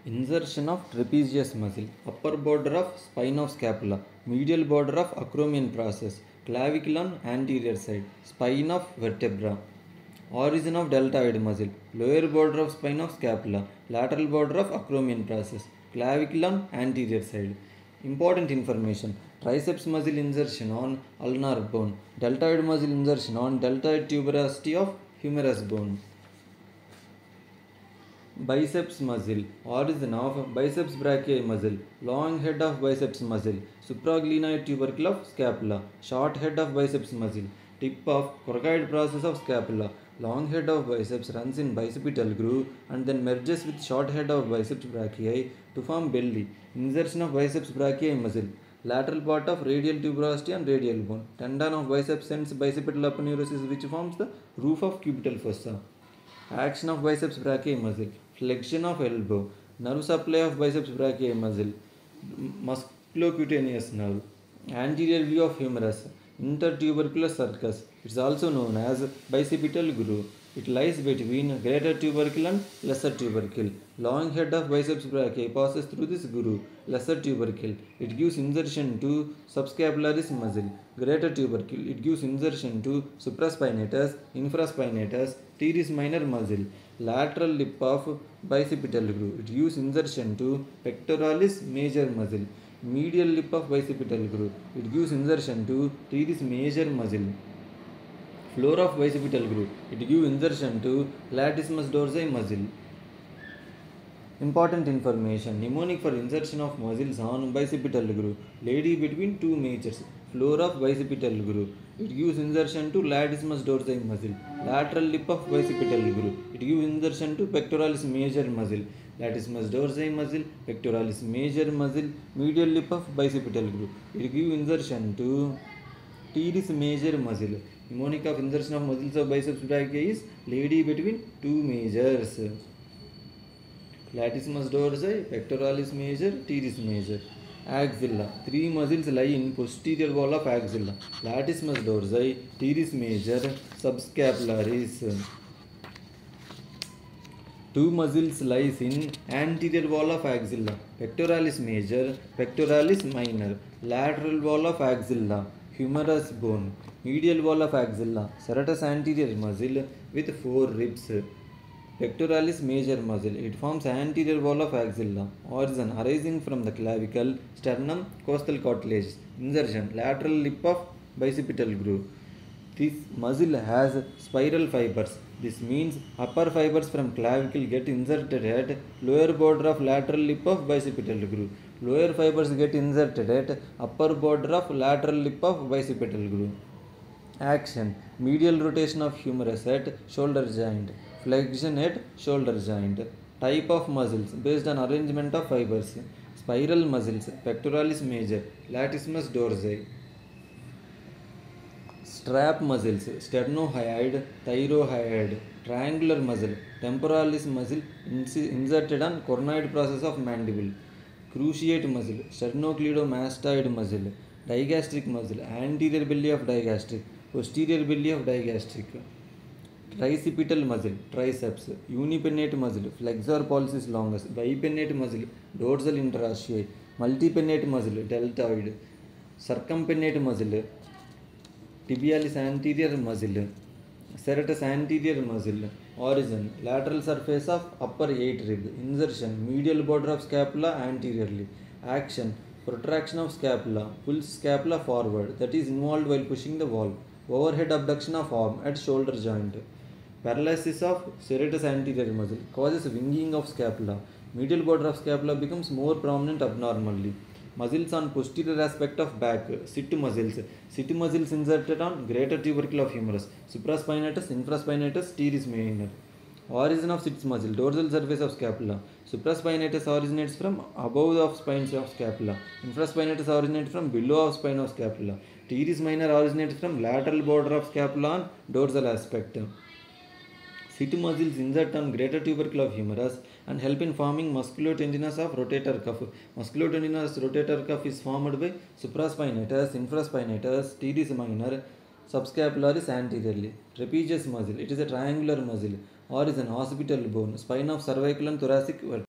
Insertion of trapezius muscle, upper border of spine of scapula, medial border of acromion process, clavicle on anterior side, spine of vertebra. Origin of deltoid muscle, lower border of spine of scapula, lateral border of acromion process, clavicle on anterior side. Important information: triceps muscle insertion on ulnar bone, deltoid muscle insertion on deltoid tuberosity of humerus bone. Biceps muscle, origin of biceps brachii muscle, long head of biceps muscle, supraglenoid tubercle of scapula, short head of biceps muscle, tip of coracoid process of scapula, long head of biceps runs in bicipital groove and then merges with short head of biceps brachii to form belly. Insertion of biceps brachii muscle, lateral part of radial tuberosity and radial bone, tendon of biceps sends bicipital aponeurosis which forms the roof of cubital fossa. Action of biceps brachii muscle, flexion of elbow, nerve supply of biceps brachii muscle, musculocutaneous nerve, anterior view of humerus, intertubercular sulcus. It is also known as bicipital groove. It lies between greater tubercle and lesser tubercle. Long head of biceps brachii passes through this groove, lesser tubercle. It gives insertion to subscapularis muscle, greater tubercle. It gives insertion to supraspinatus, infraspinatus, teres minor muscle, lateral lip of bicipital groove. It gives insertion to pectoralis major muscle, medial lip of bicipital groove. It gives insertion to teres major muscle. Floor of bicipital groove. It gives insertion to latissimus dorsi muscle. Important information: mnemonic for insertion of muscles on bicipital groove. Lady between two majors. Floor of bicipital groove. It gives insertion to latissimus dorsi muscle. Lateral lip of bicipital groove. It gives insertion to pectoralis major muscle. Latissimus dorsi muscle, pectoralis major muscle, medial lip of bicipital groove. It gives insertion to teres major muscle. Mnemonic of insertion of muscles of biceps brachii is lady between two majors. Latissimus dorsi, pectoralis major, teres major. Axilla. Three muscles lie in posterior wall of axilla. Latissimus dorsi, teres major, subscapularis. Two muscles lies in anterior wall of axilla. Pectoralis major, pectoralis minor. Lateral wall of axilla, humerus bone. Medial wall of axilla, serratus anterior muscle with four ribs. Pectoralis major muscle. It forms anterior wall of axilla. Origin arising from the clavicle, sternum, costal cartilage. Insertion lateral lip of bicipital groove. This muscle has spiral fibers. This means upper fibers from clavicle get inserted at lower border of lateral lip of bicipital groove. Lower fibers get inserted at upper border of lateral lip of bicipital groove. Action: medial rotation of humerus at shoulder joint, flexion at shoulder joint. Type of muscles based on arrangement of fibers. Spiral muscles, pectoralis major, latissimus dorsi. Strap muscles, sternohyoid, thyrohyoid. Triangular muscle, temporalis muscle inserted on cornoid process of mandible. Cruciate muscle, sternocleidomastoid muscle. Digastric muscle, anterior belly of digastric, posterior belly of digastric. Tricipital muscle, triceps. Unipennate muscle, flexor pollicis longus. Bipennate muscle, dorsal interossei. Multipennate muscle, deltoid. Circumpennate muscle, tibialis anterior muscle. Serratus anterior muscle. Origin lateral surface of upper 8 rib. Insertion medial border of scapula anteriorly. Action protraction of scapula, pulls scapula forward, that is involved while pushing the wall. Overhead abduction of arm at shoulder joint. Paralysis of serratus anterior muscle causes winging of scapula. Medial border of scapula becomes more prominent abnormally. Muscles on posterior aspect of back. Sit muscles. Sit muscles inserted on greater tubercle of humerus. Supraspinatus, infraspinatus, teres minor. Origin of sit muscle, dorsal surface of scapula. Supraspinatus originates from above of spines of scapula. Infraspinatus originates from below of spine of scapula. Teres minor originates from lateral border of scapula on dorsal aspect. Sit muscles insert on greater tubercle of humerus and help in forming musculotendinous of rotator cuff. Musculotendinous rotator cuff is formed by supraspinatus, infraspinatus, teres minor, subscapularis anteriorly. Trapezius muscle. It is a triangular muscle. Origin occipital bone, spine of cervical and thoracic vertebrae.